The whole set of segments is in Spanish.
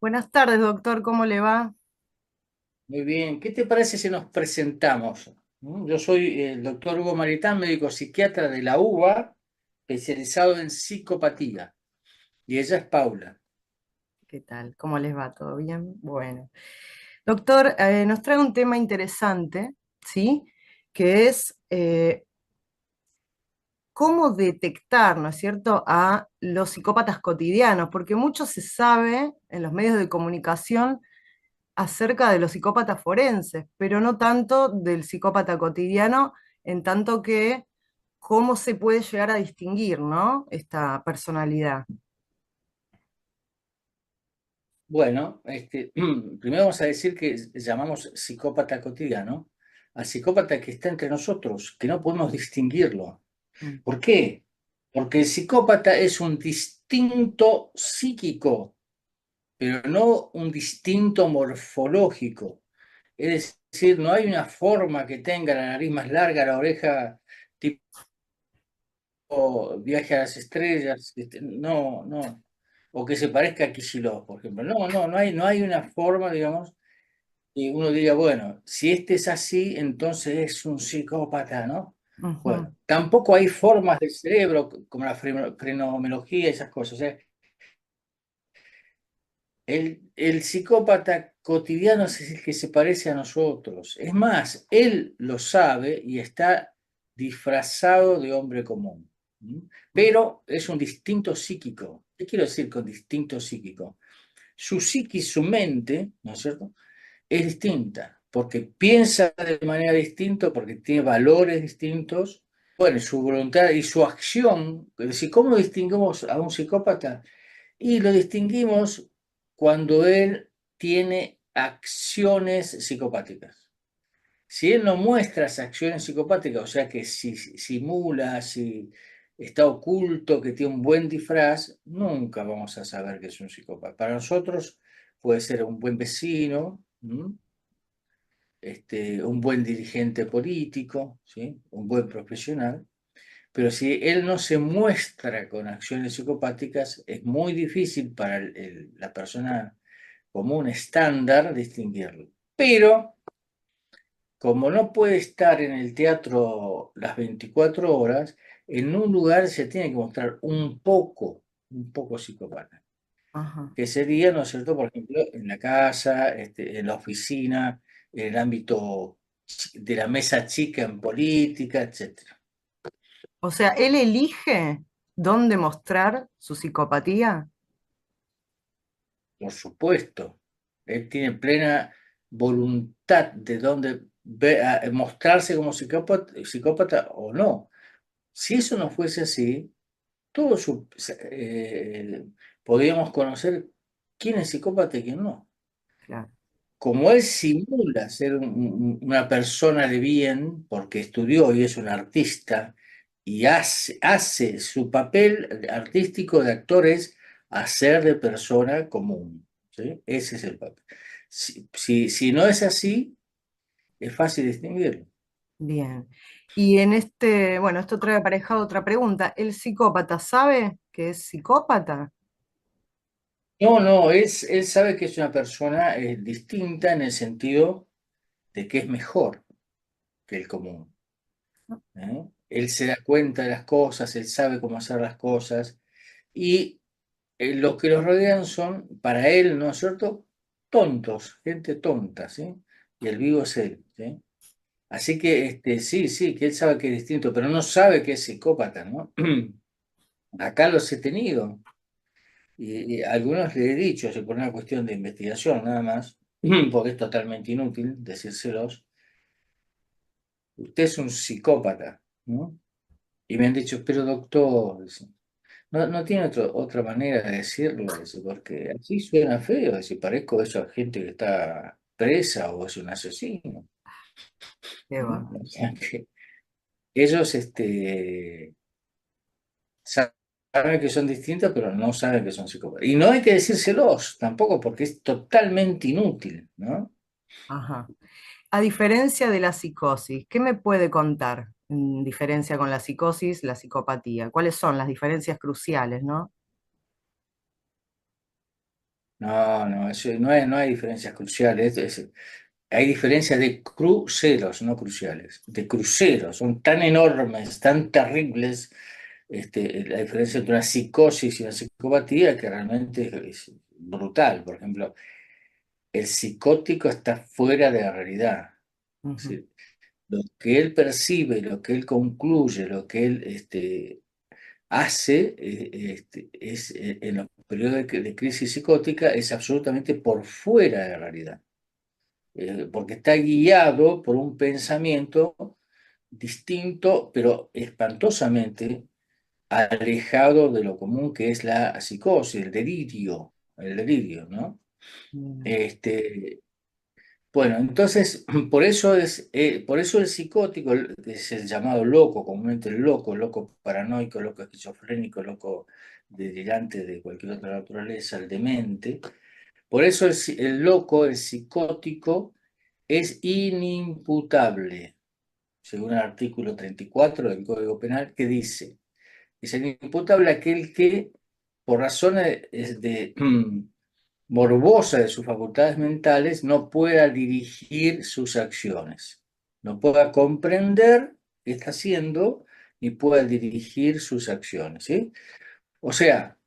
Buenas tardes, doctor, ¿cómo le va? Muy bien, ¿qué te parece si nos presentamos? Yo soy el doctor Hugo Maritán, médico psiquiatra de la UBA, especializado en psicopatía, y ella es Paula. ¿Qué tal? ¿Cómo les va? ¿Todo bien? Bueno, doctor, nos trae un tema interesante, ¿sí? Que es cómo detectar, ¿no es cierto?, a los psicópatas cotidianos, porque mucho se sabe en los medios de comunicación acerca de los psicópatas forenses, pero no tanto del psicópata cotidiano, en tanto que cómo se puede llegar a distinguir, ¿no? Esta personalidad. Bueno, primero vamos a decir que llamamos psicópata cotidiano al psicópata que está entre nosotros, que no podemos distinguirlo. Mm. ¿Por qué? Porque el psicópata es un distinto psíquico, pero no un distinto morfológico. Es decir, no hay una forma que tenga la nariz más larga, la oreja tipo Viaje a las Estrellas, no, no. O que se parezca a Kicillof, por ejemplo. No hay una forma, digamos, y uno diría, bueno, si este es así, entonces es un psicópata, ¿no? Ujú. Bueno, tampoco hay formas del cerebro como la frenología y esas cosas. O sea, el psicópata cotidiano es el que se parece a nosotros. Es más, él lo sabe y está disfrazado de hombre común. ¿M? Pero es un distinto psíquico. ¿Qué quiero decir con distinto psíquico? Su psiquis, su mente, ¿no es cierto?, es distinta, porque piensa de manera distinta, porque tiene valores distintos. Bueno, su voluntad y su acción. Es decir, ¿cómo distinguimos a un psicópata? Y lo distinguimos cuando él tiene acciones psicopáticas. Si él no muestra esas acciones psicopáticas, o sea que si simula, si está oculto, que tiene un buen disfraz, nunca vamos a saber que es un psicópata. Para nosotros puede ser un buen vecino, un buen dirigente político, ¿sí?, un buen profesional. Pero si él no se muestra con acciones psicopáticas, es muy difícil para la persona común estándar distinguirlo. Pero como no puede estar en el teatro las 24 horas, en un lugar se tiene que mostrar un poco psicópata. Ajá. Que sería, ¿no es cierto?, por ejemplo, en la casa, en la oficina, en el ámbito de la mesa chica en política, etcétera. O sea, él elige dónde mostrar su psicopatía. Por supuesto, él tiene plena voluntad de dónde mostrarse como psicópata o no. Si eso no fuese así, todos podríamos conocer quién es psicópata y quién no. Claro. Como él simula ser una persona de bien, porque estudió y es un artista, y hace su papel artístico de actor es hacer de persona común, ¿sí? Ese es el papel. Si no es así, es fácil distinguirlo. Bien. Y en este, bueno, esto trae aparejado otra pregunta. ¿El psicópata sabe que es psicópata? No, no, él sabe que es una persona distinta en el sentido de que es mejor que el común. ¿Eh? Él se da cuenta de las cosas, él sabe cómo hacer las cosas y los que los rodean son, para él, ¿no es cierto?, tontos, gente tonta, ¿sí? Y el vivo es él, ¿sí? Así que sí, sí, que él sabe que es distinto, pero no sabe que es psicópata, ¿no? Acá los he tenido y algunos le he dicho, es por una cuestión de investigación nada más, porque es totalmente inútil decírselos, usted es un psicópata, ¿no? Y me han dicho, pero doctor, dice, no tiene otra manera de decirlo, dice, porque así suena feo, si parezco esa gente que está presa o es un asesino. Qué ¿No? va. O sea que ellos saben que son distintos, pero no saben que son psicópatas. Y no hay que decírselos tampoco, porque es totalmente inútil, ¿no? Ajá. A diferencia de la psicosis, ¿qué me puede contar en diferencia con la psicosis, la psicopatía? ¿Cuáles son las diferencias cruciales, no? No, no, no hay diferencias cruciales. Hay diferencias de cruceros, no cruciales. De cruceros. Son tan enormes, tan terribles, la diferencia entre una psicosis y una psicopatía que realmente es brutal. Por ejemplo, el psicótico está fuera de la realidad. Es Ujú. decir, lo que él percibe, lo que él concluye, lo que él hace en los periodos de crisis psicótica es absolutamente por fuera de la realidad, porque está guiado por un pensamiento distinto, pero espantosamente alejado de lo común que es la psicosis, el delirio, ¿no? Bien. Este, bueno, entonces, por eso el psicótico es el llamado loco, comúnmente el loco paranoico, loco esquizofrénico, loco delirante de cualquier otra naturaleza, el demente. Por eso el loco, el psicótico, es inimputable, según el artículo 34 del Código Penal, que dice, es inimputable aquel que, por razones morbosa de sus facultades mentales, no pueda dirigir sus acciones, no pueda comprender qué está haciendo, ni pueda dirigir sus acciones, ¿sí? O sea,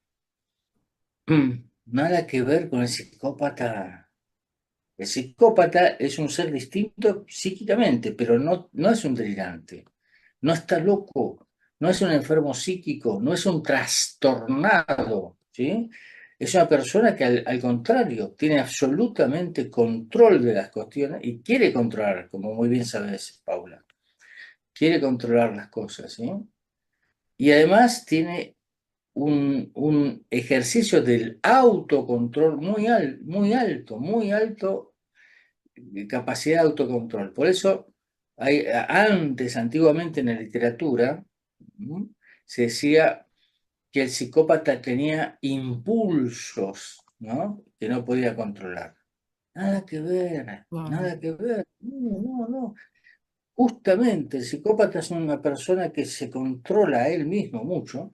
nada que ver con el psicópata. El psicópata es un ser distinto psíquicamente, pero no es un delirante, no está loco, no es un enfermo psíquico, no es un trastornado, ¿sí? Es una persona que al contrario tiene absolutamente control de las cuestiones y quiere controlar, como muy bien sabes, Paula, quiere controlar las cosas, ¿sí? Y además tiene un ejercicio del autocontrol muy alto capacidad de autocontrol. Por eso, antiguamente en la literatura, ¿m? Se decía que el psicópata tenía impulsos, ¿no? Que no podía controlar. Nada que ver, No, nada que ver. No, no, no. Justamente el psicópata es una persona que se controla a él mismo mucho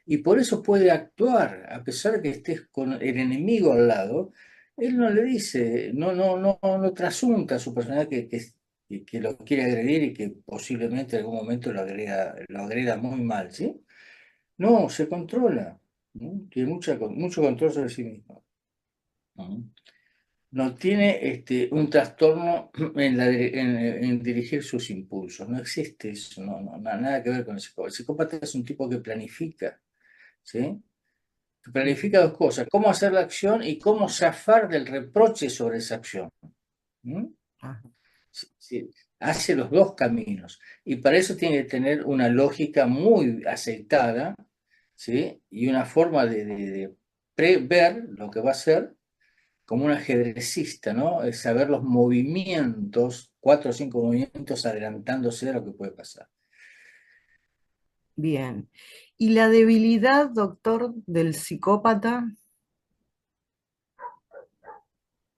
y por eso puede actuar, a pesar de que estés con el enemigo al lado, él no le dice, no trasunta a su personalidad que lo quiere agredir y que posiblemente en algún momento lo agreda muy mal, ¿sí? No, se controla, ¿no? Tiene mucho control sobre sí mismo, ¿no? No tiene un trastorno en dirigir sus impulsos, no existe eso, nada que ver con el psicópata. El psicópata es un tipo que planifica, ¿sí? Planifica dos cosas, cómo hacer la acción y cómo zafar del reproche sobre esa acción. ¿Mm? ah, Sí, sí, hace los dos caminos y para eso tiene que tener una lógica muy aceitada, ¿sí? Y una forma de prever lo que va a hacer como un ajedrecista, ¿no? Es saber los movimientos, cuatro o cinco movimientos adelantándose a lo que puede pasar. bien. ¿Y la debilidad, doctor, del psicópata?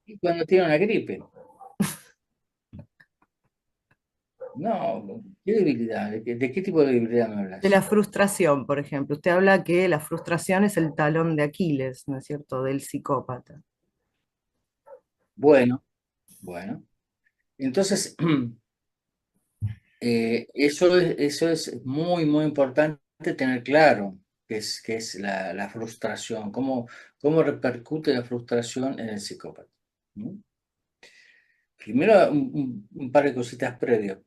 Y cuando tiene una gripe, no, ¿qué debilidad? De qué tipo de debilidad me De hablas? la frustración, por ejemplo. Usted habla que la frustración es el talón de Aquiles, ¿no es cierto?, del psicópata. Bueno, bueno. Entonces, eso es muy importante tener claro, que es la frustración, cómo repercute la frustración en el psicópata. ¿Mm? Primero, un par de cositas previas.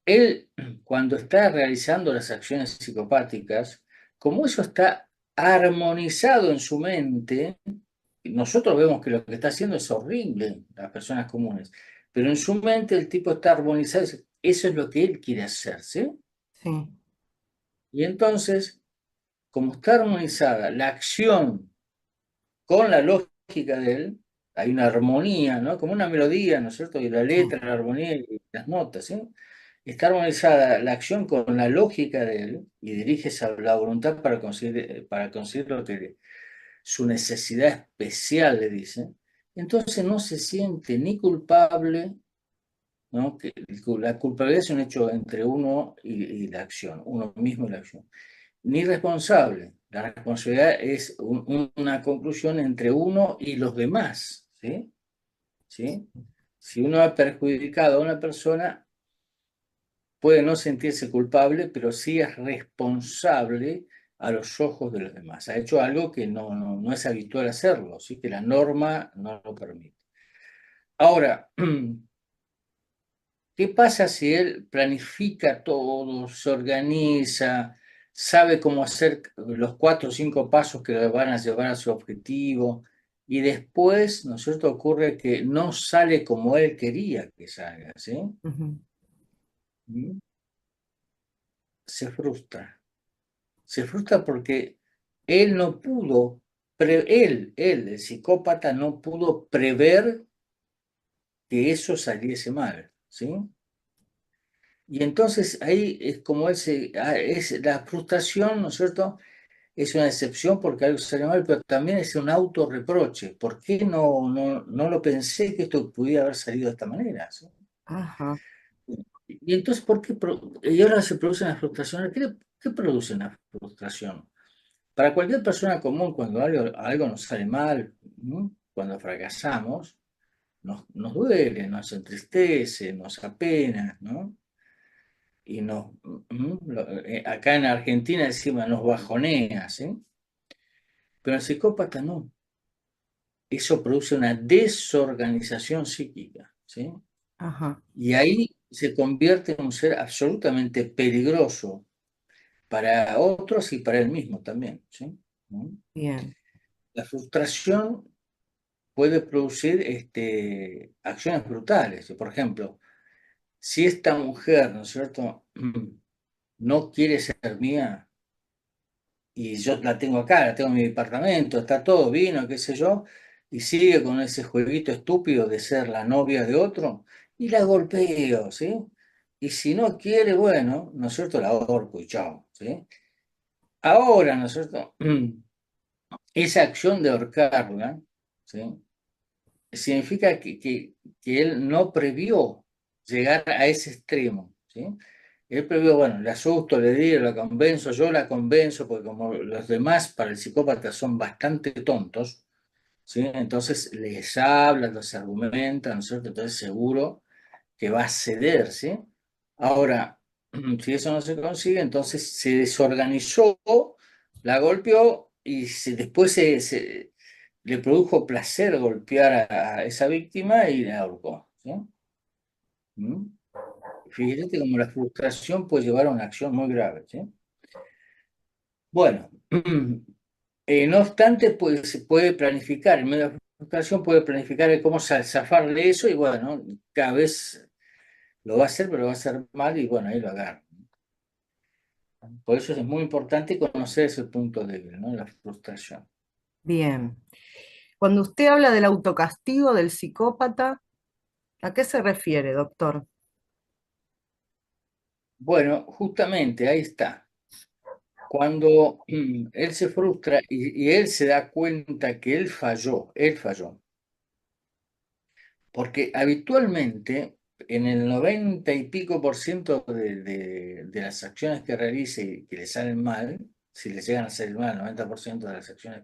Él, cuando está realizando las acciones psicopáticas, como eso está armonizado en su mente, nosotros vemos que lo que está haciendo es horrible, las personas comunes, pero en su mente el tipo está armonizado, eso es lo que él quiere hacer, ¿sí? Sí, Y entonces, como está armonizada la acción con la lógica de él, hay una armonía, ¿no? Como una melodía, ¿no es cierto? Y la sí. letra, la armonía y las notas, ¿sí? Está armonizada la acción con la lógica de él y dirige la voluntad para conseguir lo que su necesidad especial le dice. Entonces no se siente ni culpable, ¿no? La culpabilidad es un hecho entre uno y la acción, uno mismo y la acción. ni responsable. La responsabilidad es una conclusión entre uno y los demás, ¿sí? ¿Sí? Si uno ha perjudicado a una persona, puede no sentirse culpable, pero sí es responsable a los ojos de los demás. Ha hecho algo que no es habitual hacerlo, ¿sí? Que la norma no lo permite. Ahora, ¿qué pasa si él planifica todo, se organiza, sabe cómo hacer los 4 o 5 pasos que le van a llevar a su objetivo y después, ¿no es cierto?, ocurre que no sale como él quería que salga, ¿sí? Ujú. ¿Mm? Se frustra. Se frustra porque él no pudo, el psicópata, no pudo prever que eso saliese mal, ¿sí? Y entonces ahí es como es la frustración, ¿no es cierto? Es una decepción porque algo salió mal, pero también es un autorreproche. ¿Por qué no lo pensé que esto pudiera haber salido de esta manera? ¿Sí? Ajá, Y entonces, ¿por qué? Y ahora se produce una frustración. ¿Qué produce una frustración? Para cualquier persona común, cuando algo nos sale mal, ¿no? Cuando fracasamos, nos duele, nos entristece, nos apena, ¿no? Y acá en Argentina encima nos bajonea, ¿sí? Pero el psicópata no. Eso produce una desorganización psíquica, ¿sí? ajá, Y ahí se convierte en un ser absolutamente peligroso para otros y para él mismo también, ¿sí? ¿Mm? bien, La frustración puede producir acciones brutales. Por ejemplo, si esta mujer, ¿no es cierto?, no quiere ser mía, y yo la tengo acá, la tengo en mi departamento, está todo vino, qué sé yo, y sigue con ese jueguito estúpido de ser la novia de otro, y la golpeo, ¿sí? Y si no quiere, bueno, ¿no es cierto?, la ahorco y chao, ¿sí? Ahora, ¿no es cierto?, esa acción de ahorcarla, ¿sí?, significa que él no previó llegar a ese extremo, ¿sí? Él previó, bueno, le asusto, le digo, la convenzo, yo la convenzo, porque como los demás para el psicópata son bastante tontos, ¿sí? Entonces les habla, los argumenta, ¿no es cierto? Entonces seguro que va a ceder, ¿sí? Ahora, si eso no se consigue, entonces se desorganizó, la golpeó y después le produjo placer golpear a esa víctima y la ahorcó, ¿sí? ¿Mm? Fíjate cómo la frustración puede llevar a una acción muy grave, ¿sí? Bueno, no obstante, pues, se puede planificar, en medio de la frustración puede planificar el cómo zafar de eso y bueno, cada vez lo va a hacer, pero lo va a hacer mal y bueno, ahí lo agarra. Por eso es muy importante conocer ese punto débil, ¿no? La frustración. bien. Cuando usted habla del autocastigo del psicópata, ¿a qué se refiere, doctor? Bueno, justamente ahí está. Cuando él se frustra y él se da cuenta que él falló, porque habitualmente en el 90 y pico% de las acciones que realice y que le salen mal, si le llegan a salir mal, el 90% de las acciones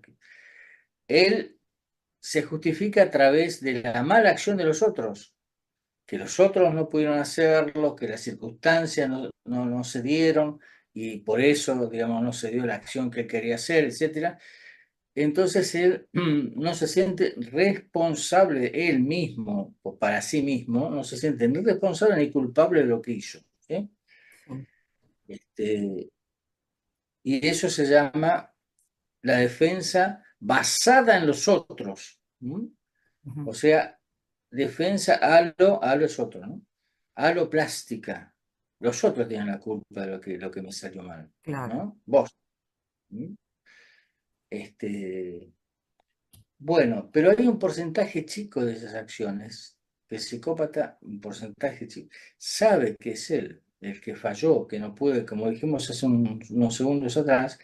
él se justifica a través de la mala acción de los otros, que los otros no pudieron hacerlo, que las circunstancias no se dieron y por eso, digamos, no se dio la acción que él quería hacer, etcétera. Entonces él no se siente responsable él mismo, o para sí mismo, no se siente ni responsable ni culpable de lo que hizo, ¿sí? Sí. Este, y eso se llama la defensa basada en los otros. ¿M? Ujú, O sea, defensa a los otros, ¿no? Aloplástica. Los otros tienen la culpa de lo que me salió mal, claro, ¿no? Vos. ¿M? Este, bueno, pero hay un porcentaje chico de esas acciones que el psicópata, un porcentaje chico, sabe que es él el que falló, que no puede, como dijimos hace unos segundos atrás,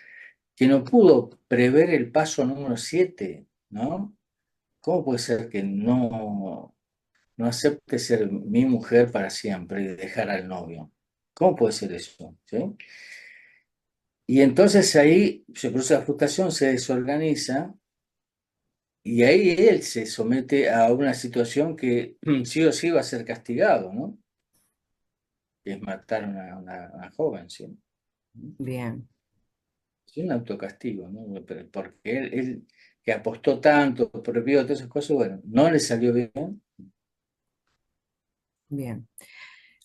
que no pudo prever el paso número 7, ¿no? ¿Cómo puede ser que no acepte ser mi mujer para siempre y dejar al novio? ¿Cómo puede ser eso? ¿Sí? Y entonces ahí se produce la frustración, se desorganiza, y ahí él se somete a una situación que sí o sí va a ser castigado, ¿no? Que es matar a una joven, ¿sí? bien, Es un autocastigo, ¿no? Porque él que apostó tanto, prohibió todas esas cosas, bueno, no le salió bien. bien.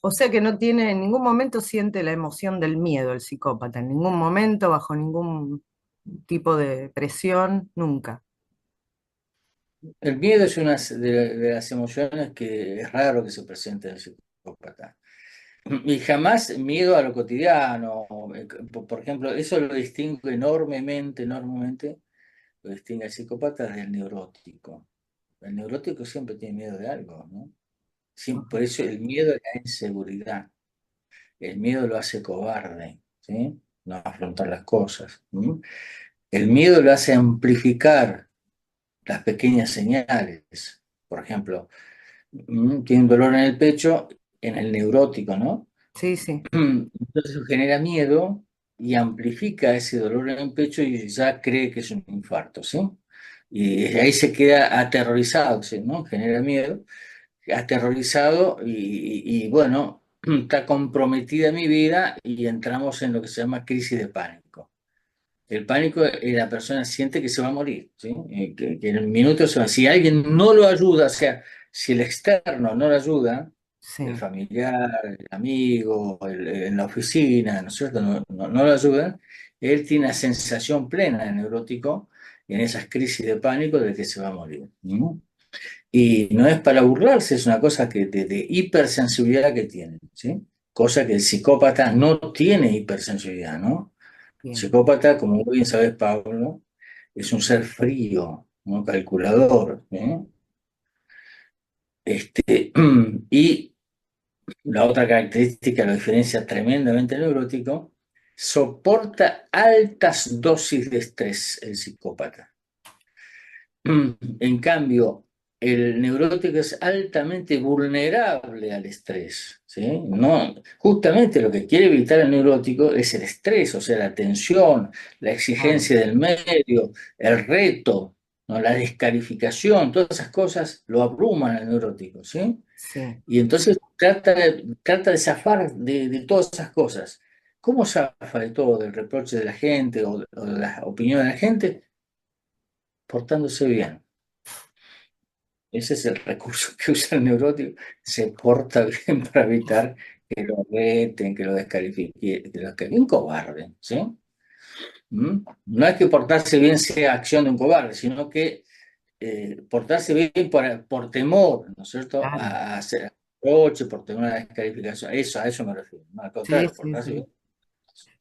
O sea que no tiene, en ningún momento siente la emoción del miedo el psicópata, en ningún momento, bajo ningún tipo de presión, nunca. El miedo es una de las emociones que es raro que se presente en el psicópata. Y jamás miedo a lo cotidiano. Por ejemplo, eso lo distingue enormemente, enormemente, lo distingue al psicópata del neurótico. El neurótico siempre tiene miedo de algo, ¿no? Por Ajá. eso el miedo es la inseguridad. El miedo lo hace cobarde, ¿sí? No afrontar las cosas. ¿M? El miedo lo hace amplificar las pequeñas señales. Por ejemplo, tiene un dolor en el pecho, en el neurótico, ¿no? Sí, sí, Entonces eso genera miedo y amplifica ese dolor en el pecho y ya cree que es un infarto, ¿sí? Y ahí se queda aterrorizado, ¿sí? ¿No? Genera miedo, aterrorizado y bueno, está comprometida mi vida y entramos en lo que se llama crisis de pánico. El pánico es la persona siente que se va a morir, ¿sí? Que en un minuto se va. Si alguien no lo ayuda, o sea, si el externo no lo ayuda, el sí, familiar, el amigo, en la oficina, ¿no es cierto? No lo ayudan, él tiene la sensación plena de neurótico en esas crisis de pánico de que se va a morir, ¿no? Y no es para burlarse, es una cosa que de hipersensibilidad que tiene, ¿sí? Cosa que el psicópata no tiene hipersensibilidad, ¿no? bien, Psicópata, como muy bien sabes, Pablo, es un ser frío, ¿no? Calculador, ¿eh? Y la otra característica, lo diferencia tremendamente del neurótico, soporta altas dosis de estrés el psicópata. En cambio, el neurótico es altamente vulnerable al estrés, ¿sí? No, justamente lo que quiere evitar el neurótico es el estrés, o sea, la tensión, la claro, exigencia del medio, el reto, ¿no? La descalificación, todas esas cosas lo abruman al neurótico, ¿sí? sí. Y entonces trata de zafar de todas esas cosas. ¿Cómo zafa de todo, del reproche de la gente o de las opiniones de la gente? Portándose bien. Ese es el recurso que usa el neurótico. Se porta bien para evitar que lo reten, que lo descalifiquen, un cobarde, ¿sí? No es que portarse bien sea acción de un cobarde, sino que portarse bien por temor, ¿no es cierto? Claro, A hacer reproche, por temor a la descalificación. Eso, a eso me refiero. No, al sí, contrario, sí, portarse sí. bien.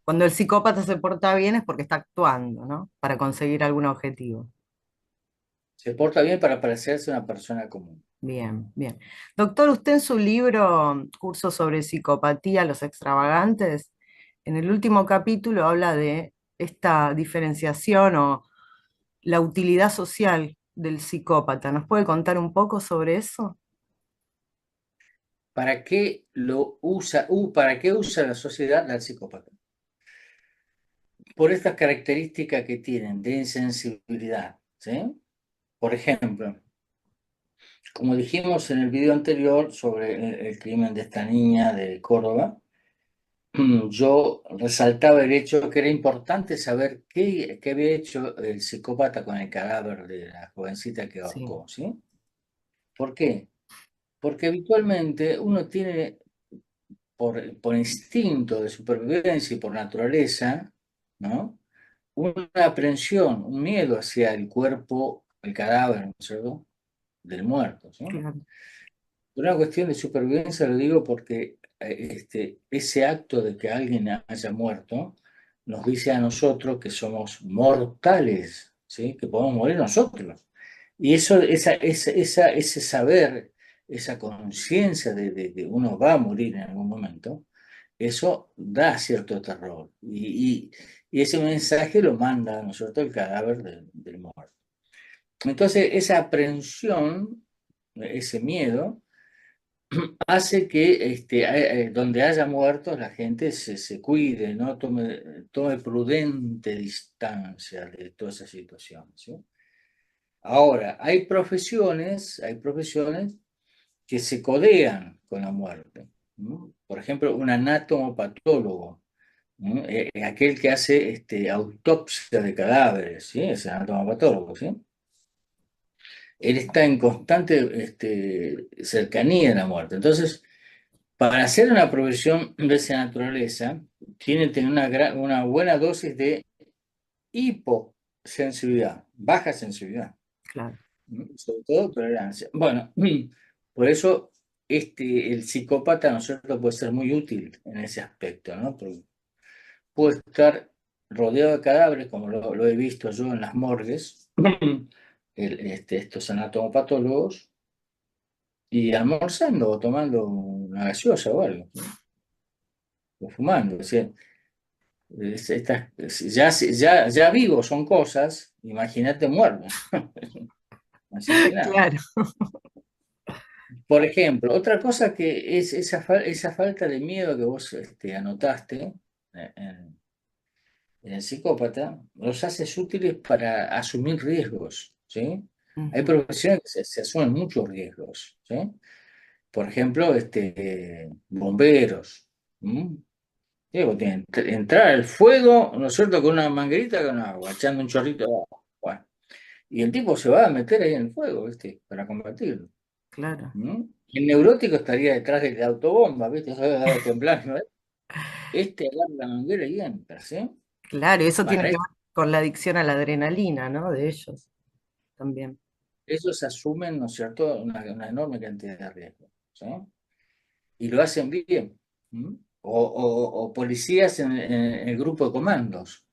Cuando el psicópata se porta bien es porque está actuando, ¿no? Para conseguir algún objetivo. Se porta bien para parecerse una persona común. Bien, bien. Doctor, usted en su libro Curso sobre psicopatía, los extravagantes, en el último capítulo habla de esta diferenciación o la utilidad social del psicópata. ¿Nos puede contar un poco sobre eso? ¿Para qué lo usa, para qué usa la sociedad al psicópata? Por estas características que tienen de insensibilidad, ¿sí? Por ejemplo, como dijimos en el video anterior sobre el crimen de esta niña de Córdoba, yo resaltaba el hecho que era importante saber qué había hecho el psicópata con el cadáver de la jovencita que Sí, ahorcó, ¿sí? ¿Por qué? Porque habitualmente uno tiene, por instinto de supervivencia y por naturaleza, ¿no? Una aprensión, un miedo hacia el cuerpo, el cadáver, ¿no es cierto?, del muerto, ¿sí? claro, Por una cuestión de supervivencia lo digo porque ese acto de que alguien haya muerto nos dice a nosotros que somos mortales, ¿sí? Que podemos morir nosotros. Y eso, ese saber, esa conciencia de uno va a morir en algún momento, eso da cierto terror. Y ese mensaje lo manda a nosotros el cadáver del muerto. Entonces, esa aprensión, ese miedo, hace que donde haya muertos la gente se cuide, ¿no? Tome prudente distancia de toda esa situación, ¿sí? Ahora, hay profesiones que se codean con la muerte, ¿no? Por ejemplo, un anatomopatólogo, ¿no? Aquel que hace autopsia de cadáveres, ¿sí? Es anatomopatólogo, ¿sí? Él está en constante cercanía de la muerte. Entonces, para hacer una profesión de esa naturaleza, tiene que tener una buena dosis de hiposensibilidad, baja sensibilidad, Claro, sobre todo tolerancia. Bueno, por eso el psicópata, ¿no es cierto?, puede ser muy útil en ese aspecto, ¿no? Porque puede estar rodeado de cadáveres, como lo he visto yo en las morgues, estos anatomopatólogos, y almorzando o tomando una gaseosa o algo, ¿no? O fumando. O sea, ya vivos son cosas, imagínate muertos. Así que nada. claro, Por ejemplo, otra cosa que es esa falta de miedo que vos anotaste en el psicópata, los haces útiles para asumir riesgos, ¿sí? Hay ujú, profesiones que se asumen muchos riesgos, ¿sí? Por ejemplo, bomberos. ¿M? Digo, tiene entrar al fuego, ¿no es cierto?, con una manguerita con agua, echando un chorrito de agua. Bueno, y el tipo se va a meter ahí en el fuego, ¿viste? Para combatirlo. claro, ¿M? El neurótico estaría detrás de la autobomba, ¿viste? A temblar, ¿no? Agarra la manguera y entra, ¿sí? claro, y eso tiene Para que eso, ver con la adicción a la adrenalina, ¿no? De ellos también. ellos asumen, ¿no es cierto?, una enorme cantidad de riesgos, ¿sí? Y lo hacen bien. ¿M? O policías en el grupo de comandos,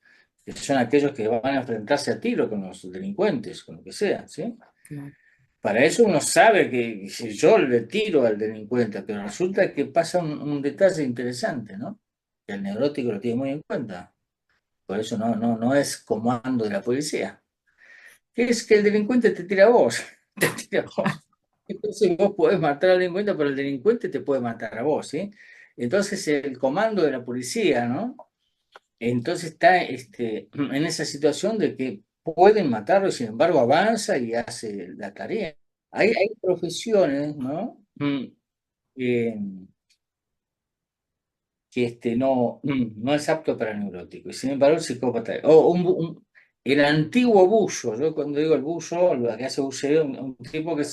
que son aquellos que van a enfrentarse a tiro con los delincuentes, con lo que sea, ¿sí? Claro, Para eso uno sabe que si yo le tiro al delincuente, pero resulta que pasa un detalle interesante, ¿no? Que el neurótico lo tiene muy en cuenta. Por eso no es comando de la policía. Es que el delincuente te tira a vos, te tira a vos. Entonces vos podés matar al delincuente, pero el delincuente te puede matar a vos, ¿sí? Entonces el comando de la policía, ¿no? Entonces está en esa situación de que pueden matarlo y sin embargo avanza y hace la tarea. Hay profesiones, ¿no? Eh, que no es apto para neurótico. Y sin embargo, el psicópata. El antiguo buzo, yo cuando digo el buzo, lo que hace buceo, un tipo que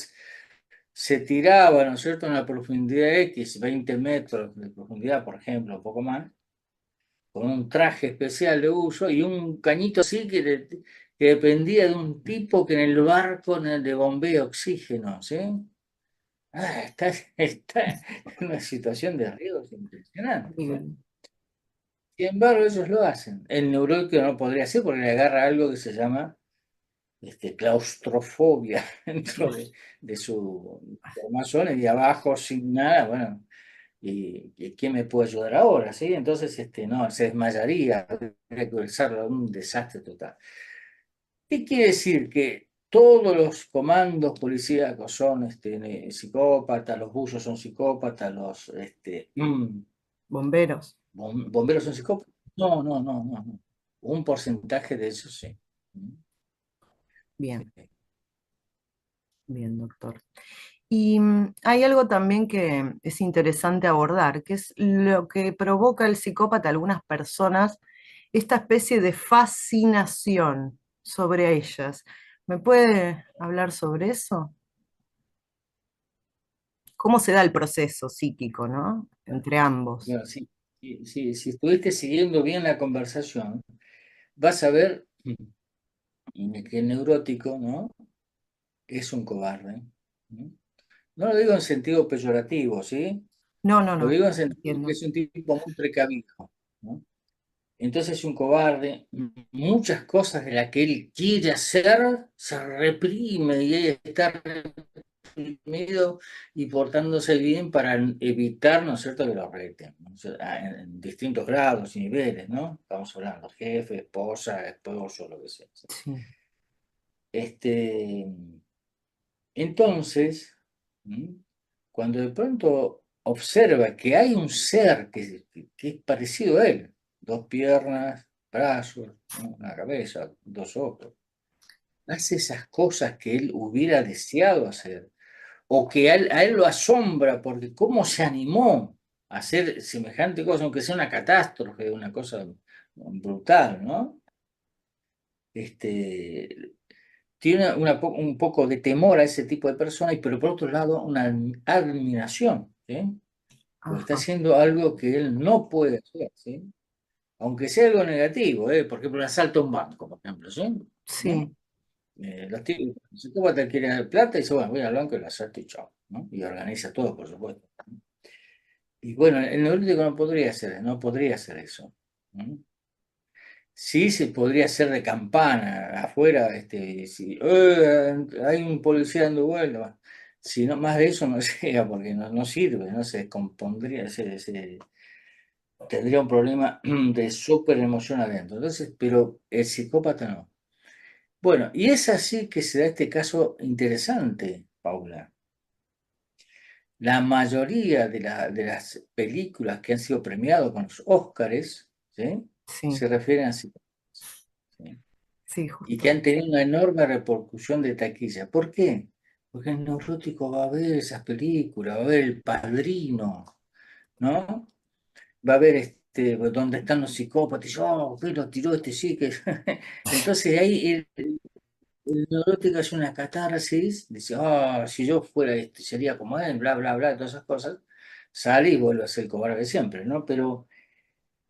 se tiraba, ¿no es cierto?, en una profundidad X, 20 metros de profundidad, por ejemplo, un poco más, con un traje especial de uso y un cañito así que dependía de un tipo que en el barco de bombeo oxígeno, ¿sí? Está en una situación de riesgo impresionante, ¿sí? horrible. Sin embargo, ellos lo hacen. El neurótico no podría ser porque le agarra algo que se llama claustrofobia dentro de su formación y abajo sin nada, bueno, y ¿quién me puede ayudar ahora? ¿Sí? Entonces, no, se desmayaría, habría que usarlo, un desastre total. ¿Qué quiere decir? Que todos los comandos policíacos son psicópatas, los buzos son psicópatas, los Bomberos. bomberos son psicópatas. No. Un porcentaje de eso sí. Sí. Bien, bien, doctor. Y hay algo también que es interesante abordar, que es lo que provoca el psicópata a algunas personas, esta especie de fascinación sobre ellas. ¿Me puede hablar sobre eso? ¿Cómo se da el proceso psíquico, ¿no? Entre ambos. Bueno, si estuviste siguiendo bien la conversación, vas a ver que el neurótico, ¿no?, es un cobarde. ¿No? No lo digo en sentido peyorativo, ¿sí? No, no, Lo no, digo en sentido que entiendo. es un tipo muy precavido, ¿no? Entonces es un cobarde. Muchas cosas de las que él quiere hacer se reprime y él está reprimido y portándose bien para evitar, ¿no es cierto?, que lo reten, ¿no? O sea, en distintos grados y niveles, ¿no? Estamos hablando, jefe, esposa, esposo, lo que sea. ¿Sí? Sí, Este, entonces, ¿m? cuando de pronto observa que hay un ser que es parecido a él, dos piernas, brazos, ¿no? Una cabeza, dos ojos, hace esas cosas que él hubiera deseado hacer, o que a él lo asombra porque cómo se animó a hacer semejante cosa, aunque sea una catástrofe, una cosa brutal, ¿no? Este, tiene un poco de temor a ese tipo de personas, pero por otro lado una admiración, ¿sí? Porque está Ajá. haciendo algo que él no puede hacer, ¿sí? Aunque sea algo negativo, ¿eh? Por ejemplo, el asalto a un banco, por ejemplo, ¿sí? ¿No? Sí, El psicópata quiere dar plata y dice, bueno, voy al banco y lo asalto y chao, ¿no? Y organiza todo, por supuesto. Y bueno, el neurótico no podría hacer eso. ¿No? Sí, se podría hacer de campana afuera, si hay un policía dando vueltas. Si no, más de eso no llega porque no sirve, no se descompondría, tendría un problema de súper emoción adentro. Entonces, pero el psicópata no. Bueno, y es así que se da este caso interesante, Paula. La mayoría de las películas que han sido premiadas con los Óscares, ¿sí? sí, Se refieren a psicópatas. ¿Sí? sí, Y que justo. han tenido una enorme repercusión de taquilla. ¿Por qué? Porque el neurótico va a ver esas películas, va a ver El Padrino, ¿no? Va a ver donde están los psicópatas, y dice, oh, que lo tiró este sí que. Entonces ahí el neurótico hace una catarsis, dice, ah, si yo fuera sería como él, bla, bla, bla, todas esas cosas. Sale y vuelve a ser el cobarde de siempre, ¿no? Pero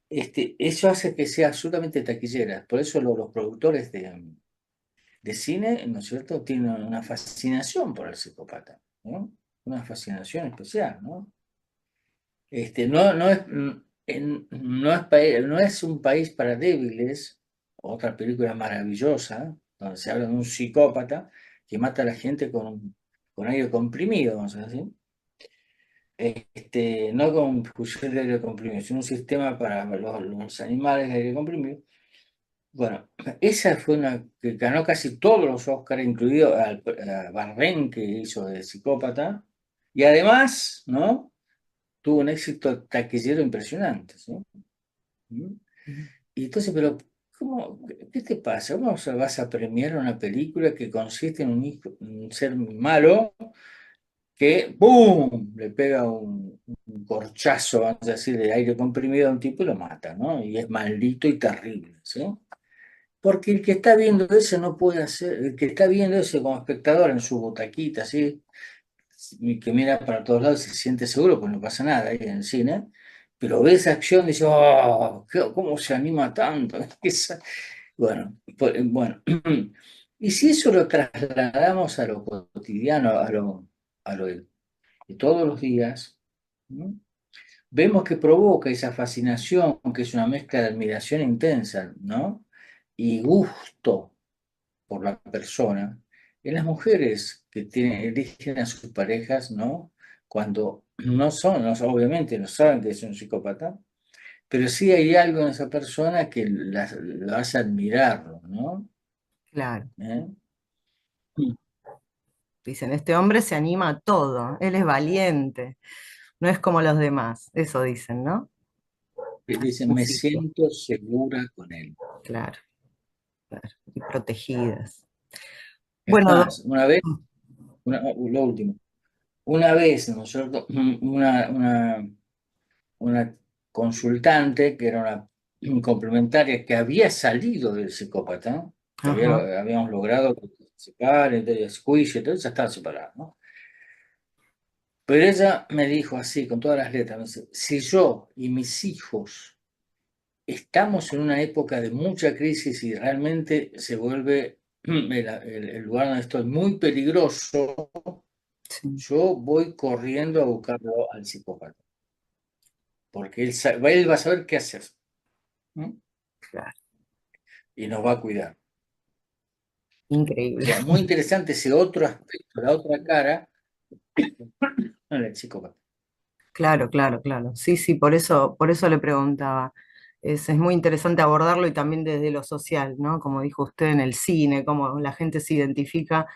eso hace que sea absolutamente taquillera. Por eso los productores de cine, ¿no es cierto?, tienen una fascinación por el psicópata, ¿no? Una fascinación especial, ¿no? No es, no es un país para débiles, otra película maravillosa, donde se habla de un psicópata que mata a la gente con aire comprimido, vamos a decir. No con un fusil de aire comprimido, sino un sistema para los animales de aire comprimido. Bueno, esa fue una que ganó casi todos los Oscars, incluido a Bardem, que hizo de psicópata, y además, ¿no? Tuvo un éxito taquillero impresionante, ¿sí? ¿Mm? Y entonces, pero, ¿qué te pasa? Vas a premiar una película que consiste en un ser malo que, ¡boom!, le pega un corchazo, vamos a decir, de aire comprimido a un tipo y lo mata, ¿no? Y es maldito y terrible, ¿sí? Porque el que está viendo eso no puede hacer, el que está viendo eso como espectador en su butaquita, ¿sí? Y que mira para todos lados y se siente seguro, pues no pasa nada ahí en el cine, pero ve esa acción y dice, oh, ¿cómo se anima tanto? Bueno, bueno. Y si eso lo trasladamos a lo cotidiano, a lo de todos los días, ¿no? Vemos que provoca esa fascinación, que es una mezcla de admiración intensa, ¿no? Y gusto por la persona, en las mujeres que eligen a sus parejas, ¿no? Cuando obviamente no saben que es un psicópata, pero sí hay algo en esa persona que lo hace admirarlo, ¿no? Claro. ¿Eh? Dicen, este hombre se anima a todo, él es valiente, no es como los demás, eso dicen, ¿no? Y dicen, me Principio, siento segura con él. claro, claro, y protegidas. Es Bueno, más, una vez, lo último, una vez, ¿no es cierto? Una consultante, que era una complementaria que había salido del psicópata, que ajá, habíamos logrado que se separe, entonces juicio y todo, ya estaba separada, ¿no? Pero ella me dijo así, con todas las letras, me dice, si yo y mis hijos estamos en una época de mucha crisis y realmente se vuelve el lugar donde estoy muy peligroso, sí, yo voy corriendo a buscarlo al psicópata, porque él va a saber qué hacer, ¿no? claro, Y nos va a cuidar. O increíble. sea, muy interesante ese otro aspecto, la otra cara del psicópata. Claro, claro, claro. Sí, sí, por eso le preguntaba. Es muy interesante abordarlo y también desde lo social, ¿no? Como dijo usted en el cine, cómo la gente se identifica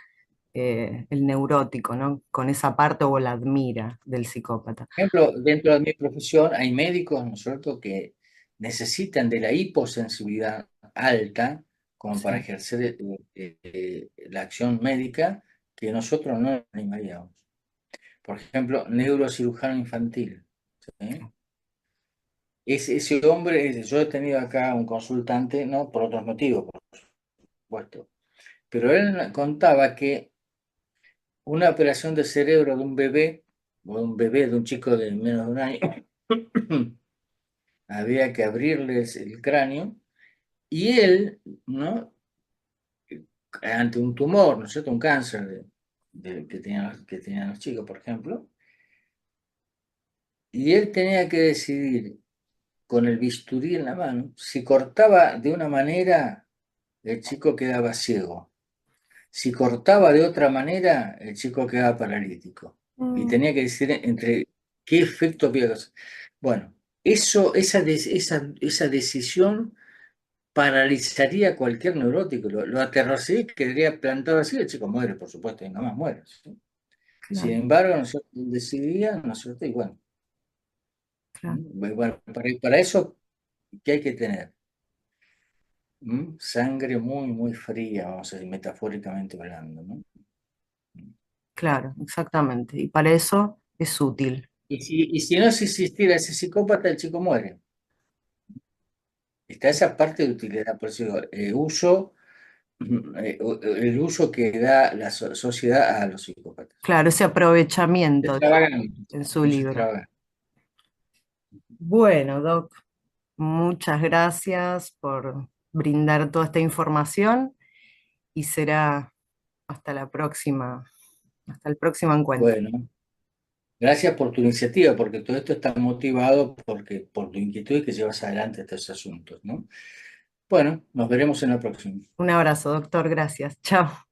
el neurótico, ¿no? Con esa parte o la admira del psicópata. Por ejemplo, dentro de mi profesión hay médicos, ¿no es cierto?, que necesitan de la hiposensibilidad alta como para Sí, ejercer la acción médica que nosotros no animaríamos. Por ejemplo, neurocirujano infantil. ¿Sí? Ese hombre, yo he tenido acá un consultante, ¿no? Por otros motivos, por supuesto, pero él contaba que una operación de cerebro de un bebé, o de un bebé, de un chico de menos de un año, había que abrirles el cráneo y él, ¿no? Ante un tumor, ¿no es cierto? Un cáncer que tenían los chicos, por ejemplo, y él tenía que decidir con el bisturí en la mano si cortaba de una manera, el chico quedaba ciego. Si cortaba de otra manera, el chico quedaba paralítico. Y mm, tenía que decidir entre qué efecto había que hacer. Bueno, esa decisión paralizaría a cualquier neurótico, lo aterrorizaría, quedaría plantado así, el chico muere, por supuesto, y nada más muere. ¿Sí? Sin claro, embargo, nosotros decidía, ¿no es cierto? Y bueno, claro, bueno, para eso, ¿qué hay que tener? Sangre muy, muy fría, vamos a decir, metafóricamente hablando, ¿no? claro, exactamente. Y para eso es útil. Y si no existiera ese psicópata, el chico muere. Está esa parte de utilidad, por eso digo, el uso que da la sociedad a los psicópatas. Claro, ese aprovechamiento Extravagante, en su uso libro. extravagante. Bueno, Doc, muchas gracias por brindar toda esta información y será hasta la próxima, hasta el próximo encuentro. Bueno, gracias por tu iniciativa, porque todo esto está motivado por tu inquietud y que llevas adelante estos asuntos, ¿no? Bueno, nos veremos en la próxima. Un abrazo, doctor, gracias. Chao.